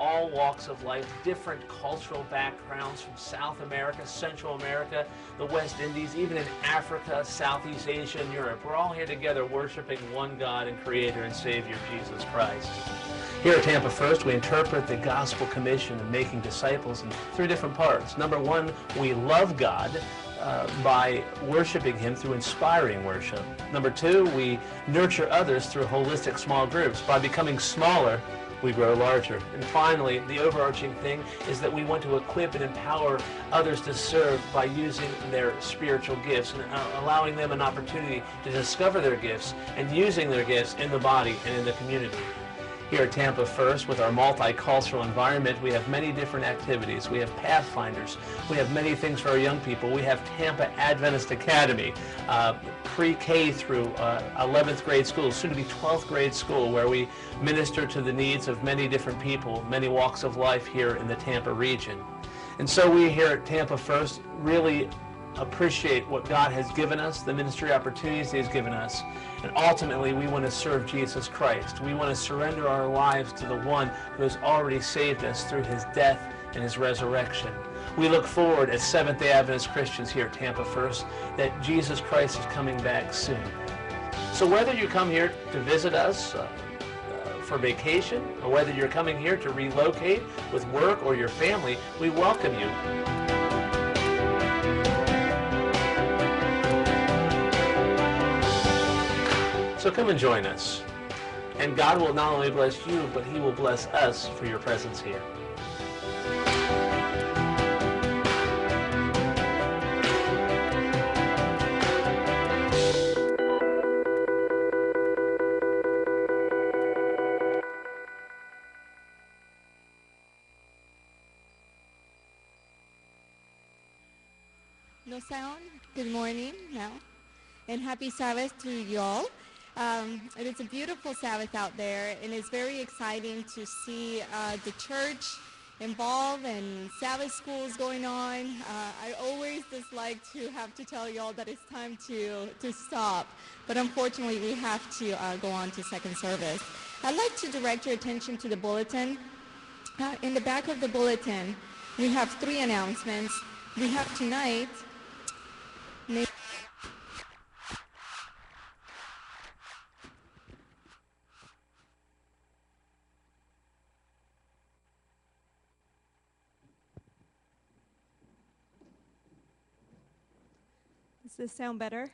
all walks of life, different cultural backgrounds from South America, Central America, the West Indies, even in Africa, Southeast Asia, and Europe. We're all here together worshiping one God and Creator and Savior, Jesus Christ. Here at Tampa First, we interpret the Gospel Commission of making disciples in three different parts. Number one, we love God by worshiping Him through inspiring worship. Number two, we nurture others through holistic small groups. By becoming smaller, we grow larger. And finally, the overarching thing is that we want to equip and empower others to serve by using their spiritual gifts and allowing them an opportunity to discover their gifts and using their gifts in the body and in the community. Here at Tampa First, with our multicultural environment, we have many different activities. We have Pathfinders. We have many things for our young people. We have Tampa Adventist Academy, pre-K through 11th grade school, soon to be 12th grade school, where we minister to the needs of many different people, many walks of life here in the Tampa region. And so we here at Tampa First really appreciate what God has given us, the ministry opportunities He has given us, and ultimately we want to serve Jesus Christ. We want to surrender our lives to the one who has already saved us through His death and His resurrection. We look forward as Seventh-day Adventist Christians here at Tampa First that Jesus Christ is coming back soon. So whether you come here to visit us for vacation, or whether you're coming here to relocate with work or your family, we welcome you. So come and join us. And God will not only bless you, but He will bless us for your presence here. No sound? Good morning now. And happy Sabbath to you all. It is a beautiful Sabbath out there, and it's very exciting to see the church involved and Sabbath schools going on. I always just like to have to tell you all that it's time to stop, but unfortunately we have to go on to second service. I'd like to direct your attention to the bulletin. In the back of the bulletin, we have three announcements. We have tonight. Does this sound better?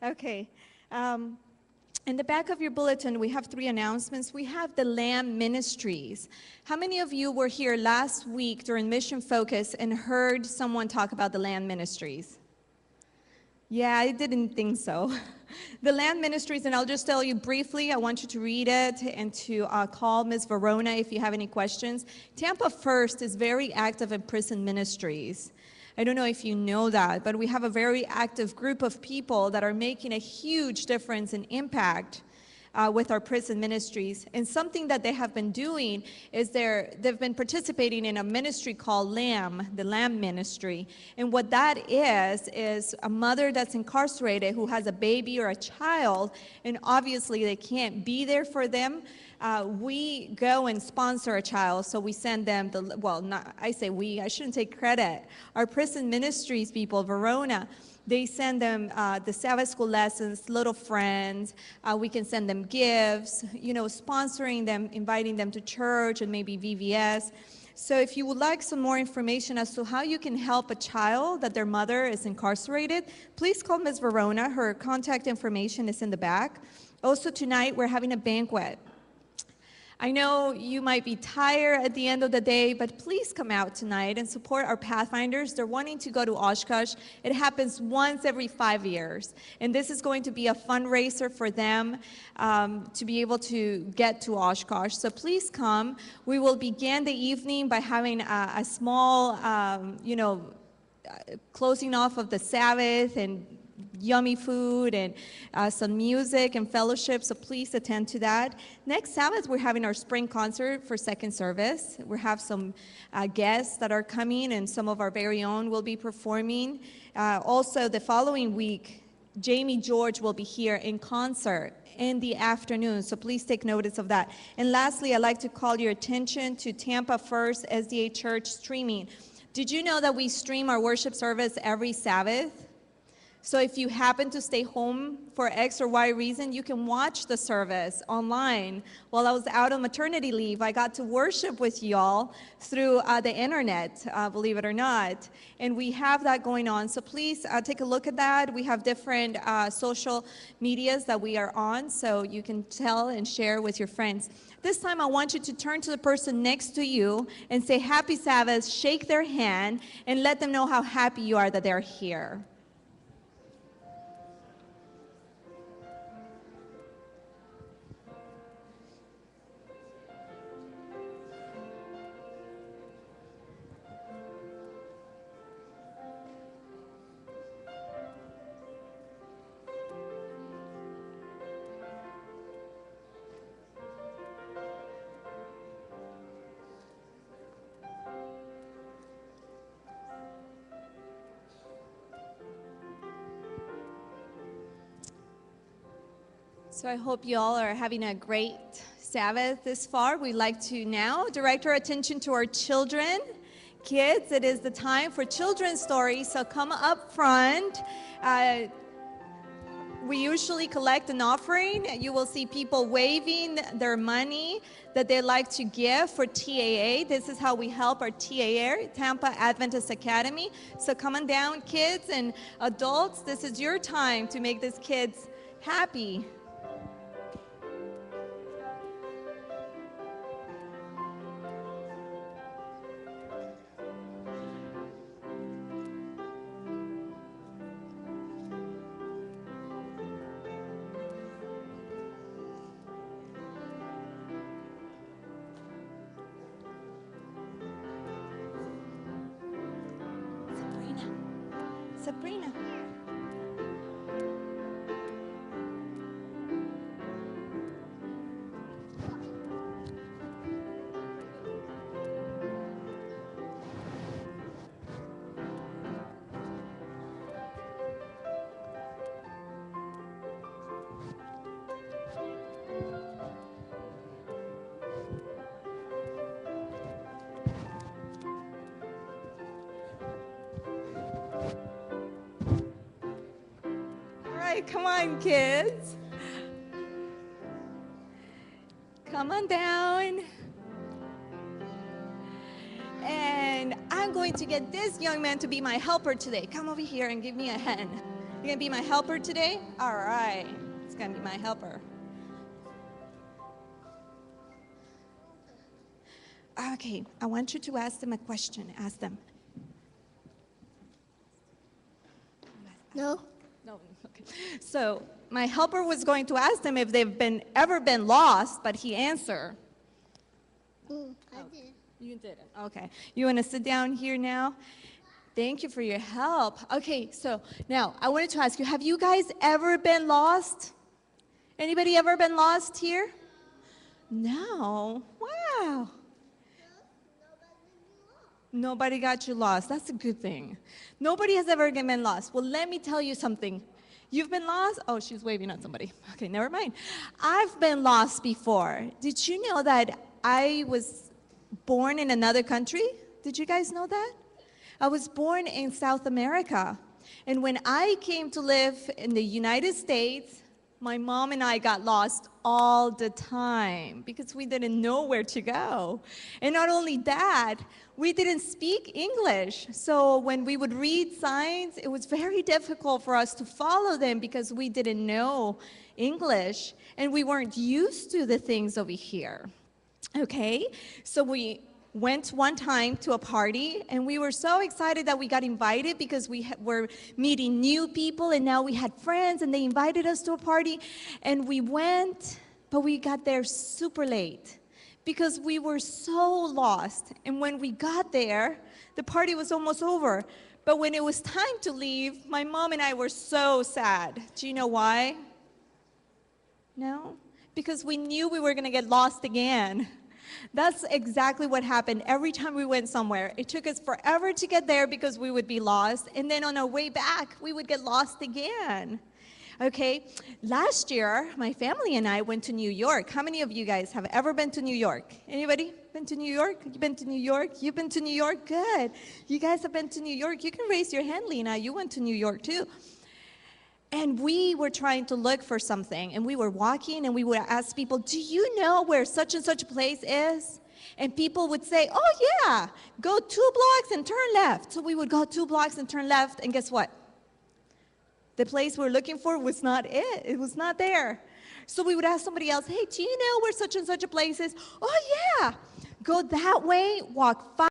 Okay. In the back of your bulletin, we have three announcements. We have the Lamb Ministries. How many of you were here last week during Mission Focus and heard someone talk about the Lamb Ministries? Yeah, I didn't think so. The Lamb Ministries, and I'll just tell you briefly, I want you to read it and to call Ms. Verona if you have any questions. Tampa First is very active in prison ministries. I don't know if you know that, but we have a very active group of people that are making a huge difference and impact with our prison ministries. And something that they have been doing is they've been participating in a ministry called LAMB, the Lamb Ministry. And what that is a mother that's incarcerated who has a baby or a child, and obviously they can't be there for them. We go and sponsor a child, so we send them I shouldn't take credit. Our prison ministries people, Verona, they send them the Sabbath school lessons, little friends. We can send them gifts, sponsoring them, inviting them to church and maybe VVS. So if you would like some more information as to how you can help a child that their mother is incarcerated, please call Ms. Verona. Her contact information is in the back. Also tonight, we're having a banquet. I know you might be tired at the end of the day, but please come out tonight and support our Pathfinders. They're wanting to go to Oshkosh. It happens once every 5 years, and this is going to be a fundraiser for them to be able to get to Oshkosh. So please come. We will begin the evening by having a small, closing off of the Sabbath and yummy food and some music and fellowship, so please attend to that. Next Sabbath, we're having our spring concert for second service. We have some guests that are coming, and some of our very own will be performing. Also, the following week, Jamie George will be here in concert, in the afternoon. So please take notice of that. And lastly, I'd like to call your attention to Tampa First SDA Church streaming. Did you know that we stream our worship service every Sabbath? So if you happen to stay home for X or Y reason, you can watch the service online. While I was out on maternity leave, I got to worship with y'all through the internet, believe it or not. And we have that going on. So please take a look at that. We have different social medias that we are on, so you can tell and share with your friends. This time I want you to turn to the person next to you and say, Happy Sabbath, shake their hand, and let them know how happy you are that they're here. So I hope you all are having a great Sabbath this far. We'd like to now direct our attention to our children. Kids, it is the time for children's stories, so come up front. We usually collect an offering. You will see people waving their money that they like to give for TAA. This is how we help our TAA, Tampa Adventist Academy. So come on down, kids and adults. This is your time to make these kids happy. Sabrina. Come on, kids. Come on down. And I'm going to get this young man to be my helper today. Come over here and give me a hand. You're going to be my helper today? All right. It's going to be my helper. Okay, I want you to ask them a question. Ask them. No. No, okay. So my helper was going to ask them if they've ever been lost, but he answered. I did. You didn't. Okay. You want to sit down here now? Thank you for your help. Okay, so now I wanted to ask you, have you guys ever been lost? Anybody ever been lost here? No. Wow. Nobody got you lost. That's a good thing. Nobody has ever been lost. Well, let me tell you something. You've been lost? Oh, she's waving at somebody. Okay, never mind. I've been lost before. Did you know that I was born in another country? Did you guys know that? I was born in South America. And when I came to live in the United States, my mom and I got lost all the time because we didn't know where to go. And not only that, we didn't speak English. So when we would read signs, it was very difficult for us to follow them because we didn't know English and we weren't used to the things over here. Okay, so we went one time to a party and we were so excited that we got invited because we were meeting new people and now we had friends and they invited us to a party and we went, but we got there super late because we were so lost. And when we got there, the party was almost over. But when it was time to leave, my mom and I were so sad. Do you know why? No? Because we knew we were going to get lost again. That's exactly what happened every time we went somewhere. It took us forever to get there because we would be lost, and then on our way back, we would get lost again. Okay, last year, my family and I went to New York. How many of you guys have ever been to New York? Anybody been to New York? You've been to New York? You've been to New York? Good. You guys have been to New York. You can raise your hand, Lena. You went to New York too. And we were trying to look for something, and we were walking, and we would ask people, do you know where such and such a place is? And people would say, oh yeah, go 2 blocks and turn left. So we would go 2 blocks and turn left, and guess what? The place we're looking for was not it. It was not there. So we would ask somebody else, hey, do you know where such and such a place is? Oh yeah, go that way, walk 5